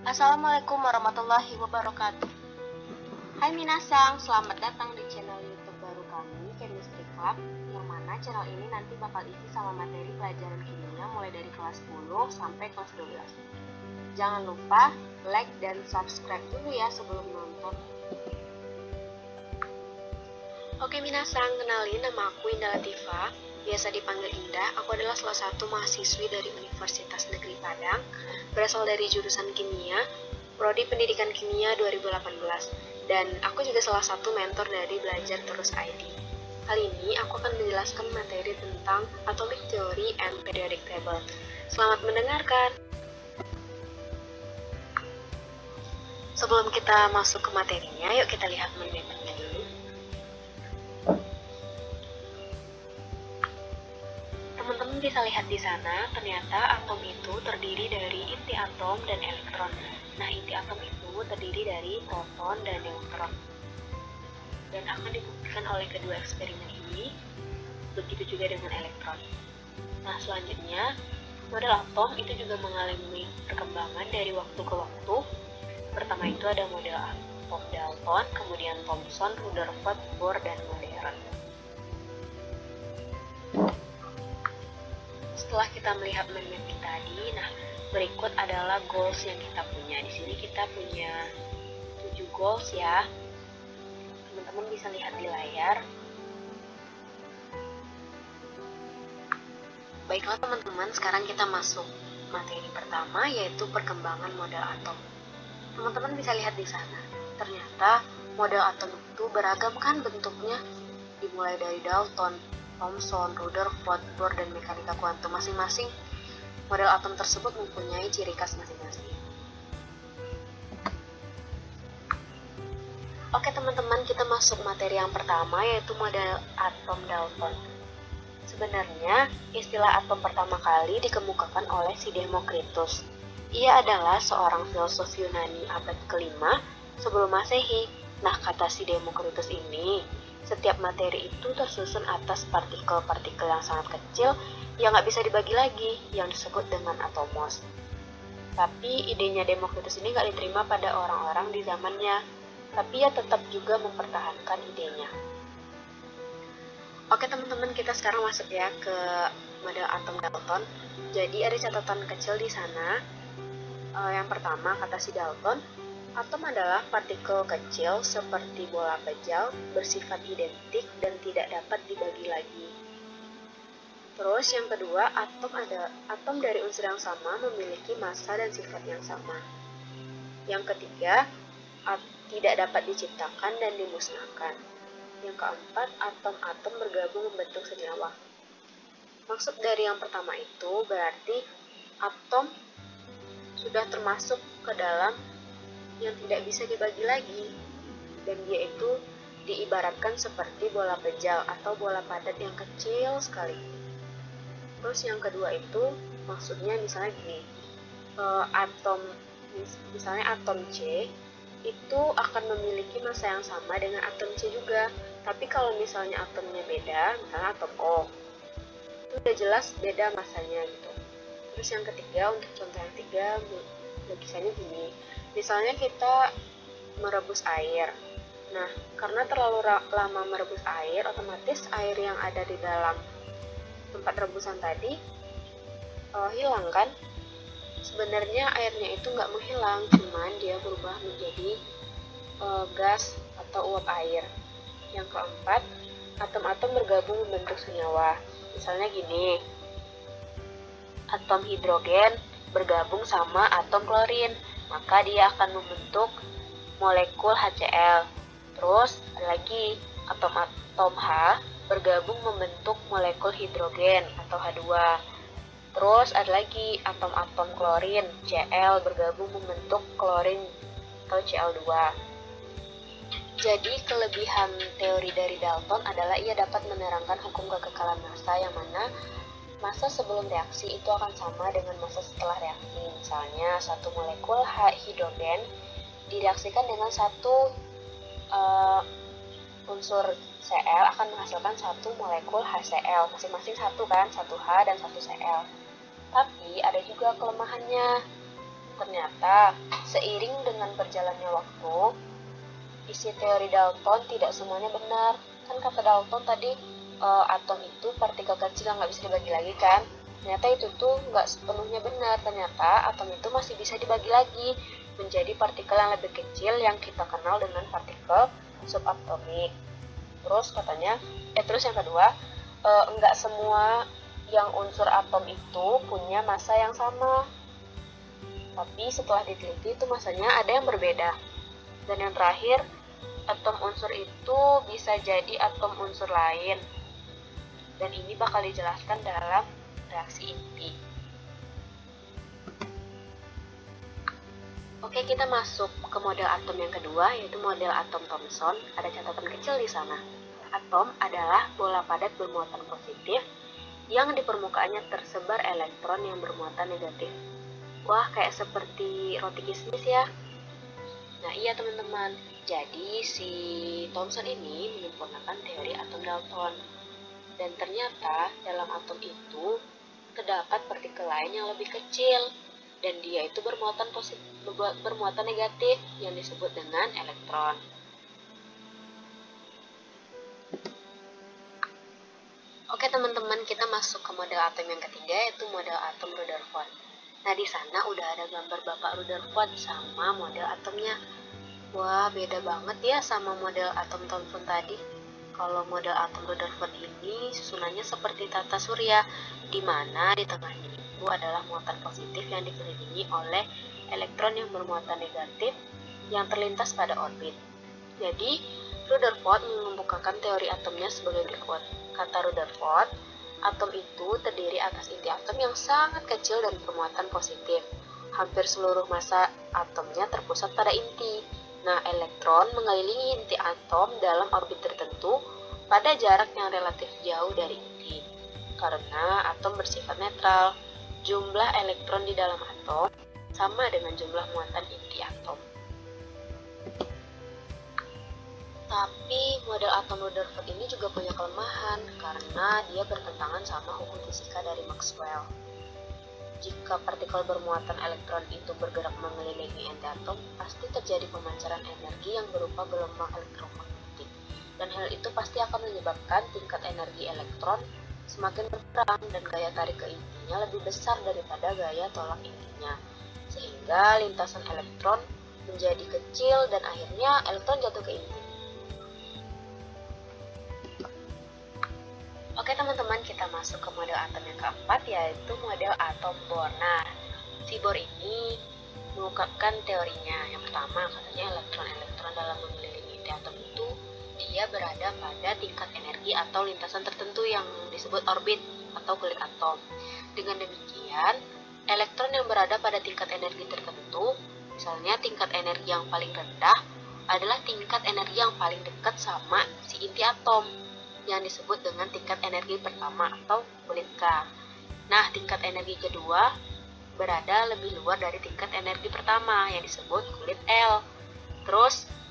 Assalamualaikum warahmatullahi wabarakatuh. Hai minasang, selamat datang di channel YouTube baru kami, Chemistry Club, yang mana channel ini nanti bakal isi sama materi pelajaran kimia mulai dari kelas 10 sampai kelas 12. Jangan lupa like dan subscribe dulu ya sebelum nonton. Oke minasang, kenalin nama aku Indah Latifa, biasa dipanggil Indah. Aku adalah salah satu mahasiswi dari Universitas Negeri Padang, berasal dari jurusan Kimia, Prodi Pendidikan Kimia 2018, dan aku juga salah satu mentor dari Belajar Terus ID. Kali ini aku akan menjelaskan materi tentang Atomic Theory and Periodic Table. Selamat mendengarkan. Sebelum kita masuk ke materinya, yuk kita lihat mengenainya dulu. Teman-teman bisa lihat di sana, ternyata atom itu terdiri dari inti atom dan elektron. Nah, inti atom itu terdiri dari proton dan neutron. Dan akan dibuktikan oleh kedua eksperimen ini, begitu juga dengan elektron. Nah, selanjutnya, model atom itu juga mengalami perkembangan dari waktu ke waktu. Pertama itu ada model atom Dalton, kemudian Thomson, Rutherford, Bohr, dan modern. Setelah kita melihat magneti tadi, nah berikut adalah goals yang kita punya. Di sini kita punya 7 goals ya. Teman-teman bisa lihat di layar. Baiklah teman-teman, sekarang kita masuk materi pertama, yaitu perkembangan model atom. Teman-teman bisa lihat di sana. Ternyata model atom itu beragam kan bentuknya, dimulai dari Dalton, Thomson, Rutherford, Bohr, dan mekanika kuantum. Masing-masing model atom tersebut mempunyai ciri khas masing-masing. Oke teman-teman, kita masuk materi yang pertama, yaitu model atom Dalton. Sebenarnya, istilah atom pertama kali dikemukakan oleh si Demokritus. Ia adalah seorang filsuf Yunani abad ke-5 sebelum Masehi. Nah, kata si Demokritus ini, setiap materi itu tersusun atas partikel-partikel yang sangat kecil yang nggak bisa dibagi lagi, yang disebut dengan atomos. Tapi idenya Demokritus ini nggak diterima pada orang-orang di zamannya, tapi ia tetap juga mempertahankan idenya. Oke teman-teman, kita sekarang masuk ya ke model atom Dalton. Jadi ada catatan kecil di sana. Yang pertama, kata si Dalton, atom adalah partikel kecil seperti bola pejal, bersifat identik dan tidak dapat dibagi lagi. Terus yang kedua, atom dari unsur yang sama memiliki massa dan sifat yang sama. Yang ketiga, tidak dapat diciptakan dan dimusnahkan. Yang keempat, atom-atom bergabung membentuk senyawa. Maksud dari yang pertama itu berarti atom sudah termasuk ke dalam yang tidak bisa dibagi lagi, dan dia itu diibaratkan seperti bola pejal atau bola padat yang kecil sekali. Terus yang kedua itu maksudnya misalnya gini, misalnya atom C itu akan memiliki massa yang sama dengan atom C juga, tapi kalau misalnya atomnya beda, misalnya atom O, itu udah jelas beda massanya gitu. Terus yang ketiga, untuk contoh yang ketiga, lukisannya gini. Misalnya kita merebus air. Nah, karena terlalu lama merebus air, otomatis air yang ada di dalam tempat rebusan tadi hilang kan? Sebenarnya airnya itu nggak menghilang, cuman dia berubah menjadi gas atau uap air. Yang keempat, atom-atom bergabung membentuk senyawa. Misalnya gini, atom hidrogen bergabung sama atom klorin, maka dia akan membentuk molekul HCl. Terus ada lagi atom-atom H bergabung membentuk molekul hidrogen atau H2. Terus ada lagi atom-atom klorin Cl bergabung membentuk klorin atau Cl2. Jadi kelebihan teori dari Dalton adalah ia dapat menerangkan hukum kekekalan massa, yang mana massa sebelum reaksi itu akan sama dengan massa setelah reaksi. Misalnya, satu molekul hidrogen direaksikan dengan satu unsur Cl akan menghasilkan satu molekul HCl. Masing-masing satu kan, satu H dan satu Cl. Tapi ada juga kelemahannya. Ternyata, seiring dengan berjalannya waktu, isi teori Dalton tidak semuanya benar. Kan kata Dalton tadi, atom itu partikel kecil yang nggak bisa dibagi lagi kan? Ternyata itu tuh nggak sepenuhnya benar. Ternyata atom itu masih bisa dibagi lagi menjadi partikel yang lebih kecil yang kita kenal dengan partikel subatomik. Terus yang kedua, nggak semua yang unsur atom itu punya massa yang sama. Tapi setelah diteliti itu masanya ada yang berbeda. Dan yang terakhir, atom unsur itu bisa jadi atom unsur lain. Dan ini bakal dijelaskan dalam reaksi inti. Oke, kita masuk ke model atom yang kedua, yaitu model atom Thomson. Ada catatan kecil di sana. Atom adalah bola padat bermuatan positif yang di permukaannya tersebar elektron yang bermuatan negatif. Wah, kayak seperti roti kismis ya. Nah iya teman-teman, jadi si Thomson ini menyempurnakan teori atom Dalton. Dan ternyata dalam atom itu terdapat partikel lain yang lebih kecil, dan dia itu bermuatan negatif yang disebut dengan elektron. Oke teman-teman, kita masuk ke model atom yang ketiga, yaitu model atom Rutherford. Nah di sana udah ada gambar Bapak Rutherford sama model atomnya. Wah, beda banget ya sama model atom Thomson tadi. Kalau model atom Rutherford ini susunannya seperti tata surya, di mana di tengahnya itu adalah muatan positif yang dikelilingi oleh elektron yang bermuatan negatif yang terlintas pada orbit. Jadi, Rutherford mengemukakan teori atomnya sebagai berikut. Kata Rutherford, atom itu terdiri atas inti atom yang sangat kecil dan bermuatan positif. Hampir seluruh massa atomnya terpusat pada inti. Nah, elektron mengelilingi inti atom dalam orbit tertentu pada jarak yang relatif jauh dari inti. Karena atom bersifat netral, jumlah elektron di dalam atom sama dengan jumlah muatan inti atom. Tapi model atom Rutherford ini juga punya kelemahan karena dia bertentangan sama hukum fisika dari Maxwell. Jika partikel bermuatan elektron itu bergerak mengelilingi inti atom, pasti terjadi pemancaran energi yang berupa gelombang elektromagnetik. Dan hal itu pasti akan menyebabkan tingkat energi elektron semakin berkurang dan gaya tarik ke intinya lebih besar daripada gaya tolak intinya. Sehingga lintasan elektron menjadi kecil dan akhirnya elektron jatuh ke inti. Oke teman-teman, kita masuk ke model atom yang keempat, yaitu model atom Bohr. Nah, si Bohr ini mengungkapkan teorinya. Yang pertama, katanya elektron-elektron dalam mengelilingi inti atom itu dia berada pada tingkat energi atau lintasan tertentu yang disebut orbit atau kulit atom. Dengan demikian, elektron yang berada pada tingkat energi tertentu, misalnya tingkat energi yang paling rendah, adalah tingkat energi yang paling dekat sama si inti atom, yang disebut dengan tingkat energi pertama atau kulit K. Nah, tingkat energi kedua berada lebih luar dari tingkat energi pertama yang disebut kulit L.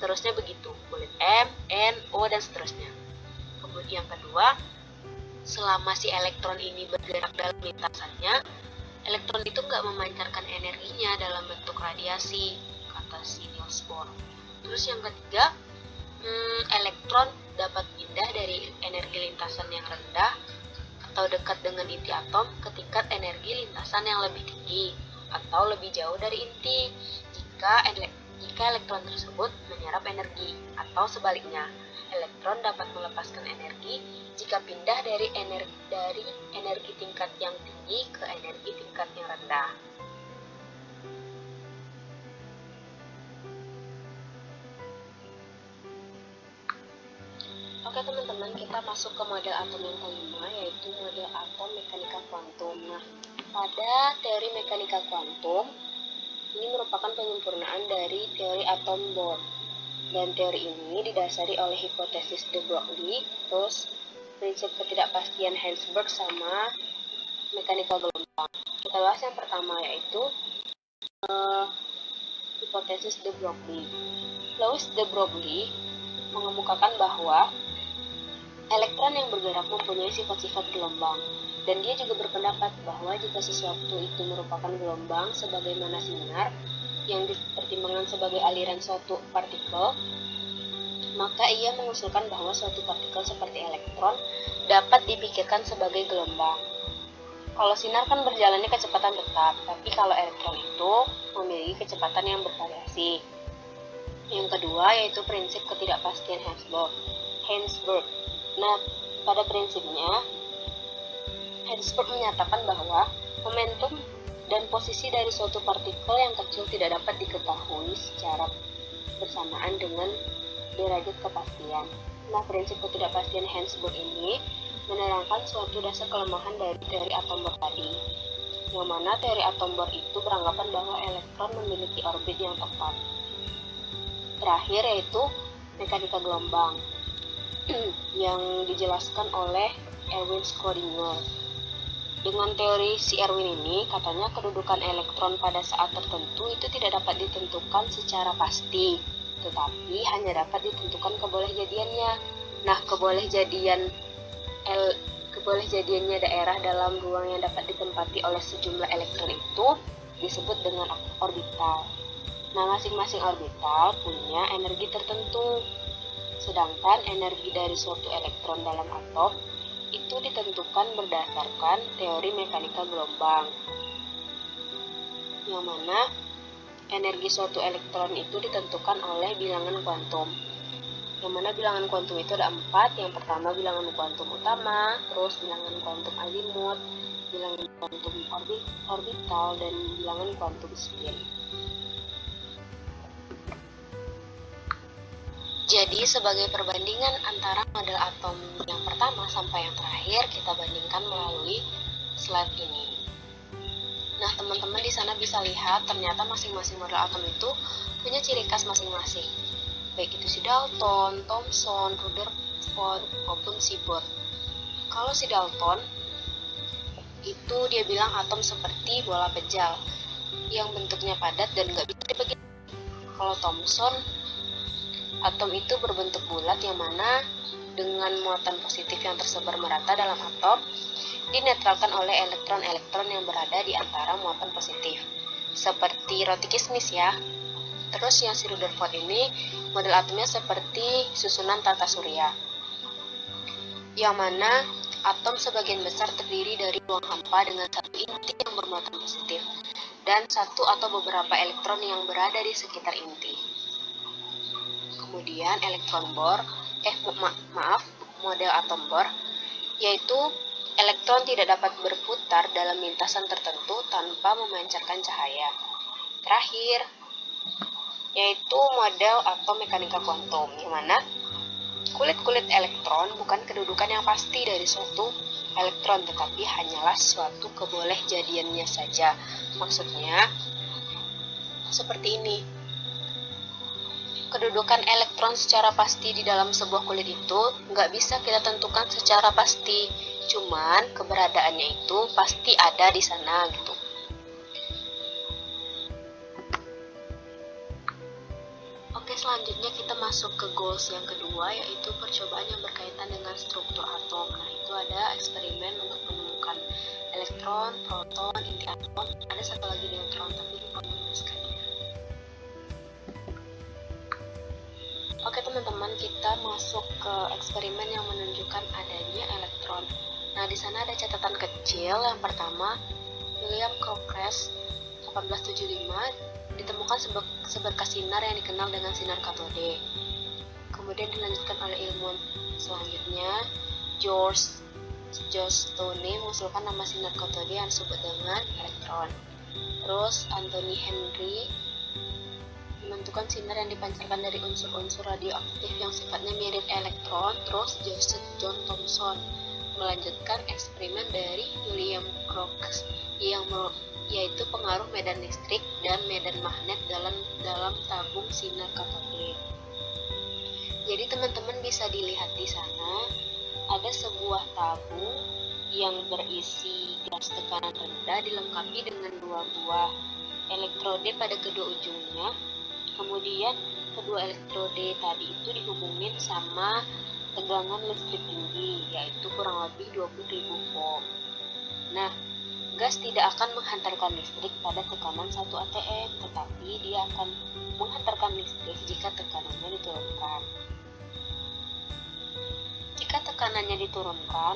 Terusnya begitu, kulit M, N, O, dan seterusnya. Kemudian yang kedua, selama si elektron ini bergerak dalam lintasannya, elektron itu nggak memancarkan energinya dalam bentuk radiasi, kata si Niels Bohr. Terus yang ketiga, elektron dapat pindah dari energi lintasan yang rendah atau dekat dengan inti atom ke tingkat energi lintasan yang lebih tinggi atau lebih jauh dari inti jika elektron tersebut menyerap energi, atau sebaliknya, elektron dapat melepaskan energi jika pindah dari energi tingkat yang tinggi ke energi tingkat yang rendah. Oke teman-teman, kita masuk ke model atom yang kelima, yaitu model atom mekanika kuantum. Nah, pada teori mekanika kuantum, ini merupakan penyempurnaan dari teori atom Bohr. Dan teori ini didasari oleh hipotesis de Broglie, terus prinsip ketidakpastian Heisenberg sama mekanika gelombang. Kita bahas yang pertama, yaitu hipotesis de Broglie. Louis de Broglie mengemukakan bahwa Elektron yang bergerak mempunyai sifat-sifat gelombang, dan dia juga berpendapat bahwa jika sesuatu itu merupakan gelombang sebagaimana sinar yang dipertimbangkan sebagai aliran suatu partikel, maka ia mengusulkan bahwa suatu partikel seperti elektron dapat dipikirkan sebagai gelombang. Kalau sinar kan berjalannya kecepatan tetap, tapi kalau elektron itu memiliki kecepatan yang bervariasi. Yang kedua yaitu prinsip ketidakpastian Hensberg. Nah, pada prinsipnya, Hensberg menyatakan bahwa momentum dan posisi dari suatu partikel yang kecil tidak dapat diketahui secara bersamaan dengan derajat kepastian. Nah, prinsip ketidakpastian Hensberg ini menerangkan suatu dasar kelemahan dari teori atom Bohr tadi, yang mana teori atom Bohr itu beranggapan bahwa elektron memiliki orbit yang tepat. Terakhir yaitu mekanika gelombang yang dijelaskan oleh Erwin Schrödinger. Dengan teori si Erwin ini, katanya kedudukan elektron pada saat tertentu itu tidak dapat ditentukan secara pasti, tetapi hanya dapat ditentukan kebolehjadiannya. Nah, kebolehjadiannya daerah dalam ruang yang dapat ditempati oleh sejumlah elektron itu disebut dengan orbital. Nah, masing-masing orbital punya energi tertentu, sedangkan energi dari suatu elektron dalam atom itu ditentukan berdasarkan teori mekanika gelombang, yang mana energi suatu elektron itu ditentukan oleh bilangan kuantum. Yang mana bilangan kuantum itu ada 4. Yang pertama bilangan kuantum utama, terus bilangan kuantum azimut, bilangan kuantum orbital, dan bilangan kuantum spin. Jadi sebagai perbandingan antara model atom yang pertama sampai yang terakhir, kita bandingkan melalui slide ini. Nah, teman-teman di sana bisa lihat ternyata masing-masing model atom itu punya ciri khas masing-masing, baik itu si Dalton, Thomson, Rutherford, maupun si Bohr. Kalau si Dalton itu dia bilang atom seperti bola pejal yang bentuknya padat dan nggak bisa dibagi. Kalau Thomson, atom itu berbentuk bulat yang mana dengan muatan positif yang tersebar merata dalam atom dinetralkan oleh elektron-elektron yang berada di antara muatan positif, seperti roti kismis ya. Terus yang si Rutherford ini model atomnya seperti susunan tata surya, yang mana atom sebagian besar terdiri dari ruang hampa dengan satu inti yang bermuatan positif dan satu atau beberapa elektron yang berada di sekitar inti. Kemudian model atom Bohr yaitu elektron tidak dapat berputar dalam lintasan tertentu tanpa memancarkan cahaya. Terakhir yaitu model atom mekanika kuantum, yang mana kulit-kulit elektron bukan kedudukan yang pasti dari suatu elektron, tetapi hanyalah suatu kebolehjadiannya saja. Maksudnya seperti ini. Kedudukan elektron secara pasti di dalam sebuah kulit itu nggak bisa kita tentukan secara pasti, cuman keberadaannya itu pasti ada di sana gitu. Oke, selanjutnya kita masuk ke goals yang kedua, yaitu percobaan yang berkaitan dengan struktur atom. Nah, itu ada eksperimen untuk menemukan elektron, proton, inti atom, ada satu lagi neutron, tapi lupa menuliskannya. Oke teman-teman, kita masuk ke eksperimen yang menunjukkan adanya elektron. Nah, di sana ada catatan kecil. Yang pertama, William Crookes 1875 ditemukan seberkas sinar yang dikenal dengan sinar katode. Kemudian dilanjutkan oleh ilmuwan selanjutnya, George Stone mengusulkan nama sinar katode yang disebut dengan elektron. Terus Anthony Henry menentukan sinar yang dipancarkan dari unsur-unsur radioaktif yang sifatnya mirip elektron. Terus Joseph John Thomson melanjutkan eksperimen dari William Crookes yaitu pengaruh medan listrik dan medan magnet dalam tabung sinar katode. Jadi teman-teman bisa dilihat di sana ada sebuah tabung yang berisi gas tekanan rendah dilengkapi dengan 2 buah elektrode pada kedua ujungnya. Kemudian kedua elektrode tadi itu dihubungin sama tegangan listrik tinggi, yaitu kurang lebih 20.000 volt. Nah, gas tidak akan menghantarkan listrik pada tekanan 1 atm, tetapi dia akan menghantarkan listrik jika tekanannya diturunkan. Jika tekanannya diturunkan,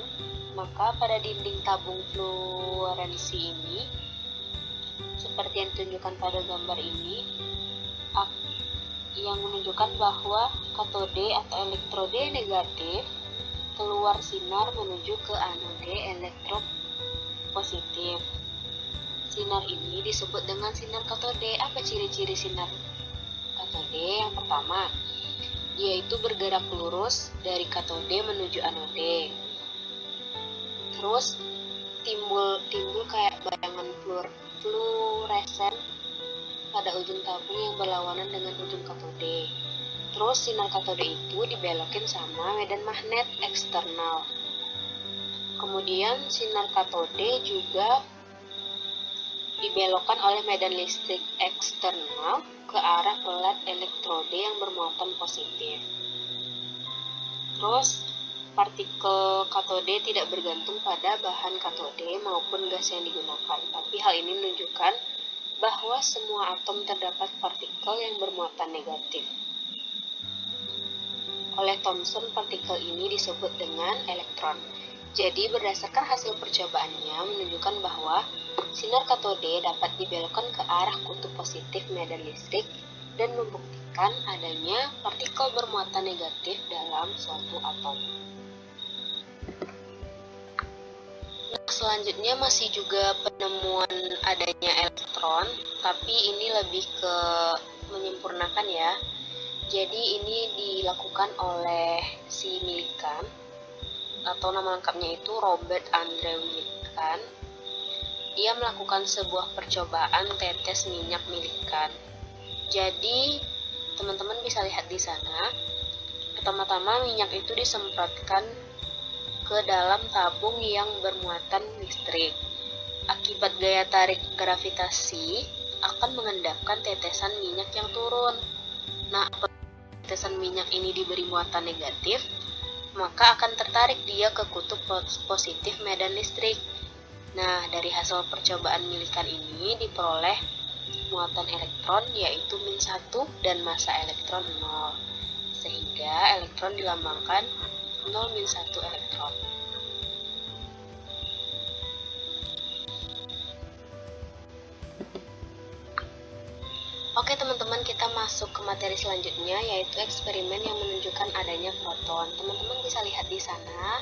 maka pada dinding tabung fluorensi ini, seperti yang ditunjukkan pada gambar ini, yang menunjukkan bahwa katode atau elektrode negatif keluar sinar menuju ke anode elektron positif. Sinar ini disebut dengan sinar katode. Apa ciri-ciri sinar katode? Yang pertama, yaitu bergerak lurus dari katode menuju anode. Terus timbul kayak bayangan fluoresen pada ujung tabung yang berlawanan dengan ujung katode. Terus sinar katode itu dibelokin sama medan magnet eksternal. Kemudian sinar katode juga dibelokkan oleh medan listrik eksternal ke arah pelat elektrode yang bermuatan positif. Terus partikel katode tidak bergantung pada bahan katode maupun gas yang digunakan, tapi hal ini menunjukkan bahwa semua atom terdapat partikel yang bermuatan negatif. Oleh Thomson, partikel ini disebut dengan elektron. Jadi berdasarkan hasil percobaannya menunjukkan bahwa sinar katode dapat dibelokkan ke arah kutub positif medan listrik dan membuktikan adanya partikel bermuatan negatif dalam suatu atom. Nah, selanjutnya masih juga penemuan adanya elektron, tapi ini lebih ke menyempurnakan ya. Jadi ini dilakukan oleh si Millikan, atau nama lengkapnya itu Robert Andre Millikan. Dia melakukan sebuah percobaan tetes minyak Millikan. Jadi teman-teman bisa lihat di sana. Pertama-tama minyak itu disemprotkan ke dalam tabung yang bermuatan listrik. Akibat gaya tarik gravitasi akan mengendapkan tetesan minyak yang turun. Nah, apabila tetesan minyak ini diberi muatan negatif, maka akan tertarik dia ke kutub positif medan listrik. Nah, dari hasil percobaan Millikan ini diperoleh muatan elektron yaitu -1 dan massa elektron 0. Sehingga elektron dilambangkan 0-1 elektron. Oke teman-teman, kita masuk ke materi selanjutnya, yaitu eksperimen yang menunjukkan adanya proton. Teman-teman bisa lihat di sana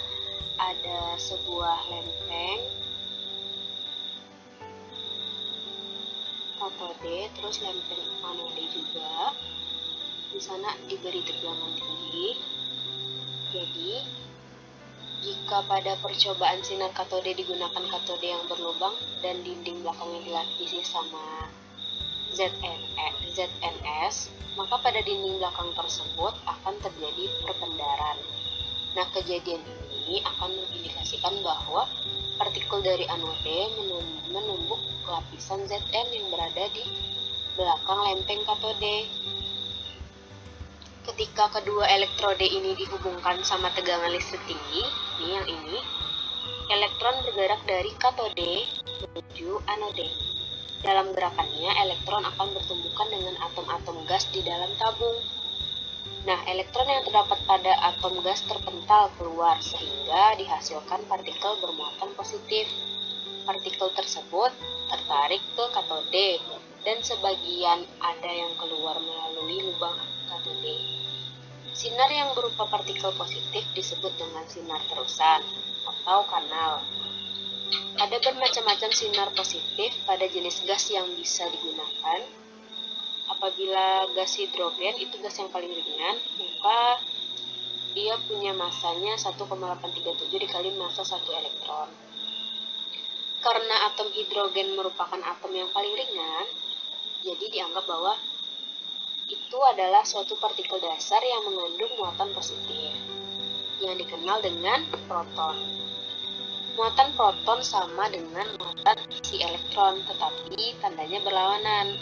ada sebuah lempeng katode, terus lempeng anode juga. Di sana diberi tegangan tinggi. Jadi, jika pada percobaan sinar katode digunakan katode yang berlubang dan dinding belakangnya dilapisi sama ZNS, maka pada dinding belakang tersebut akan terjadi perbendaran. Nah, kejadian ini akan mengindikasikan bahwa partikel dari anode menumbuk lapisan Zn yang berada di belakang lempeng katode. Ketika kedua elektrode ini dihubungkan sama tegangan listrik tinggi, yang ini, elektron bergerak dari katode menuju anode. Dalam gerakannya, elektron akan bertumbukan dengan atom-atom gas di dalam tabung. Nah, elektron yang terdapat pada atom gas terpental keluar sehingga dihasilkan partikel bermuatan positif. Partikel tersebut tertarik ke katode dan sebagian ada yang keluar melalui lubang katode. Sinar yang berupa partikel positif disebut dengan sinar terusan atau kanal. Ada bermacam-macam sinar positif pada jenis gas yang bisa digunakan. Apabila gas hidrogen itu gas yang paling ringan, maka dia punya masanya 1,837 dikali massa 1 elektron. Karena atom hidrogen merupakan atom yang paling ringan, jadi dianggap bahwa itu adalah suatu partikel dasar yang mengandung muatan positif, yang dikenal dengan proton. Muatan proton sama dengan muatan isi elektron, tetapi tandanya berlawanan.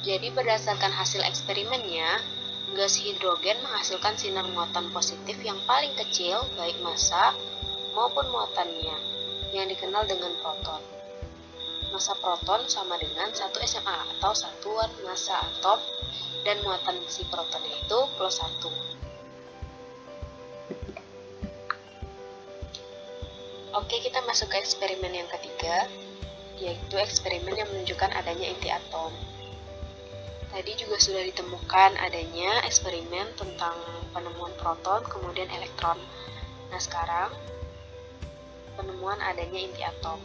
Jadi berdasarkan hasil eksperimennya, Gas hidrogen menghasilkan sinar muatan positif yang paling kecil baik massa maupun muatannya, yang dikenal dengan proton. Massa proton sama dengan 1 SMA atau satuan massa atom, dan muatan si proton itu plus 1. Oke, kita masuk ke eksperimen yang ketiga, yaitu eksperimen yang menunjukkan adanya inti atom. Tadi juga sudah ditemukan adanya eksperimen tentang penemuan proton kemudian elektron. Nah, sekarang penemuan adanya inti atom.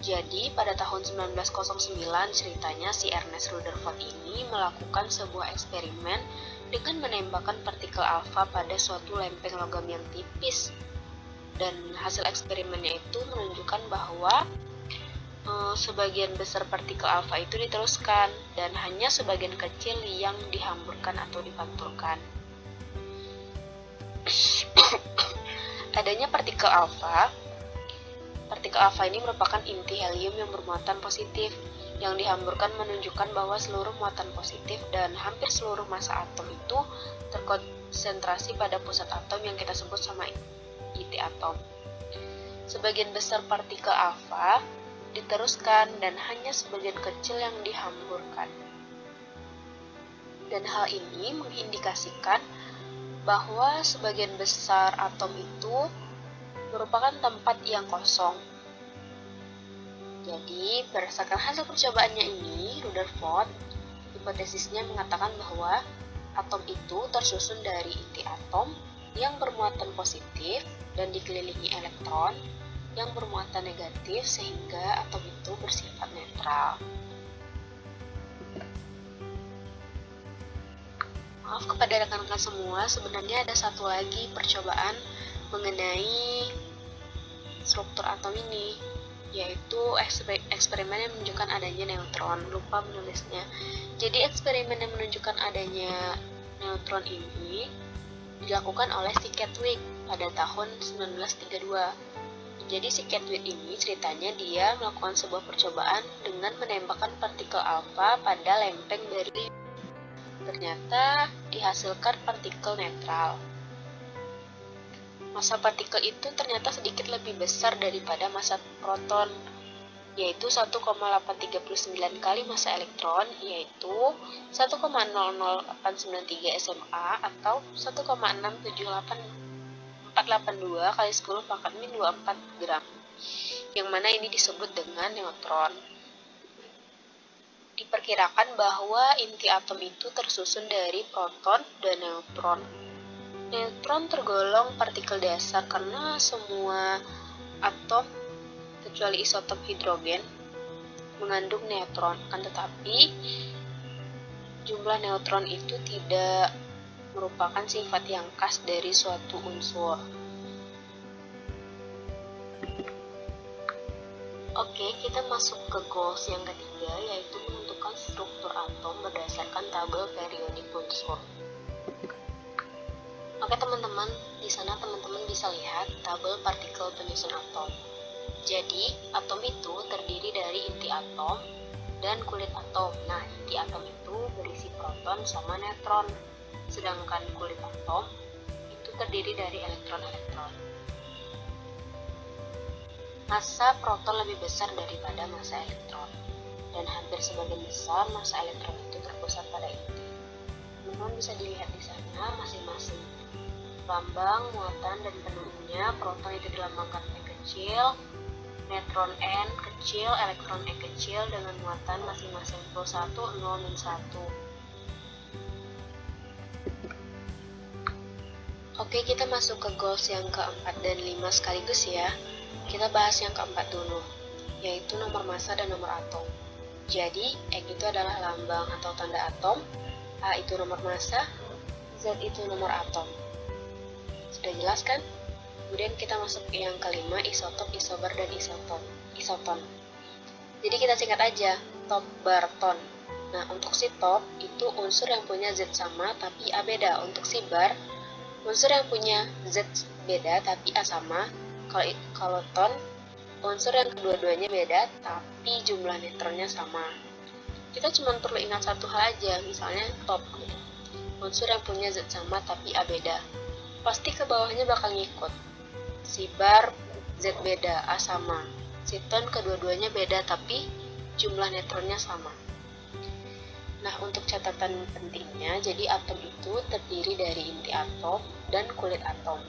Jadi, pada tahun 1909 ceritanya si Ernest Rutherford ini melakukan sebuah eksperimen dengan menembakkan partikel alfa pada suatu lempeng logam yang tipis. Dan hasil eksperimennya itu menunjukkan bahwa sebagian besar partikel alfa itu diteruskan dan hanya sebagian kecil yang dihamburkan atau dipantulkan. Adanya partikel alfa ini merupakan inti helium yang bermuatan positif yang dihamburkan, menunjukkan bahwa seluruh muatan positif dan hampir seluruh massa atom itu terkonsentrasi pada pusat atom yang kita sebut sama inti atom. Sebagian besar partikel alfa diteruskan dan hanya sebagian kecil yang dihamburkan. Dan hal ini mengindikasikan bahwa sebagian besar atom itu merupakan tempat yang kosong. Jadi, berdasarkan hasil percobaannya ini, Rutherford hipotesisnya mengatakan bahwa atom itu tersusun dari inti atom yang bermuatan positif dan dikelilingi elektron yang bermuatan negatif, sehingga atom itu bersifat netral. Maaf kepada rekan-rekan semua, sebenarnya ada satu lagi percobaan mengenai struktur atom ini, yaitu eksperimen yang menunjukkan adanya neutron. Lupa menulisnya. Jadi eksperimen yang menunjukkan adanya neutron ini dilakukan oleh si Chadwick pada tahun 1932. Jadi si Chadwick ini ceritanya dia melakukan sebuah percobaan dengan menembakkan partikel alfa pada lempeng dari. Ternyata dihasilkan partikel netral. Massa partikel itu ternyata sedikit lebih besar daripada massa proton, yaitu 1,839 kali massa elektron, yaitu 1,00893 SMA atau 1,678 kali 10 pangkat min 24 gram, yang mana ini disebut dengan neutron. Diperkirakan bahwa inti atom itu tersusun dari proton dan neutron. Neutron tergolong partikel dasar karena semua atom kecuali isotop hidrogen mengandung neutron, kan tetapi jumlah neutron itu tidak merupakan sifat yang khas dari suatu unsur. Oke, kita masuk ke goals yang ketiga, yaitu menentukan struktur atom berdasarkan tabel periodik unsur. Oke teman-teman, di sana teman-teman bisa lihat tabel partikel penyusun atom. Jadi, atom itu terdiri dari inti atom dan kulit atom. Nah, inti atom itu berisi proton sama neutron, sedangkan kulit atom itu terdiri dari elektron-elektron. Massa proton lebih besar daripada massa elektron, dan hampir sebagian besar massa elektron itu terpusat pada inti. Teman-teman bisa dilihat di sana masing-masing lambang, muatan, dan penuhnya. Proton itu dilambangkan P kecil, neutron N kecil, elektron E kecil dengan muatan masing-masing plus 1, 0, min 1. Oke, kita masuk ke goals yang keempat dan 5 sekaligus ya. Kita bahas yang keempat dulu, yaitu nomor massa dan nomor atom. Jadi, X itu adalah lambang atau tanda atom, A itu nomor massa, Z itu nomor atom. Sudah jelas kan? Kemudian kita masuk ke yang kelima, isotop, isobar, dan isoton. Jadi kita singkat aja, top, bar, ton. Nah, untuk si top, itu unsur yang punya Z sama tapi A beda. Untuk si bar, unsur yang punya Z beda tapi A sama. Kalau ton, unsur yang kedua-duanya beda tapi jumlah neutronnya sama. Kita cuma perlu ingat satu hal aja, misalnya top. unsur yang punya zat sama tapi A beda. Pasti ke bawahnya bakal ngikut. Si bar Z beda, A sama. Si ton kedua-duanya beda tapi jumlah neutronnya sama. Nah, untuk catatan pentingnya, jadi atom itu terdiri dari inti atom dan kulit atom.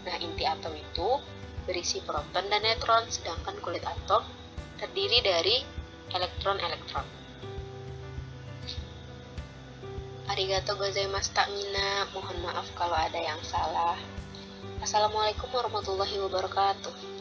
Nah, inti atom itu berisi proton dan neutron, sedangkan kulit atom terdiri dari elektron-elektron. Arigatou gozaimasu mina, mohon maaf kalau ada yang salah. Assalamualaikum warahmatullahi wabarakatuh.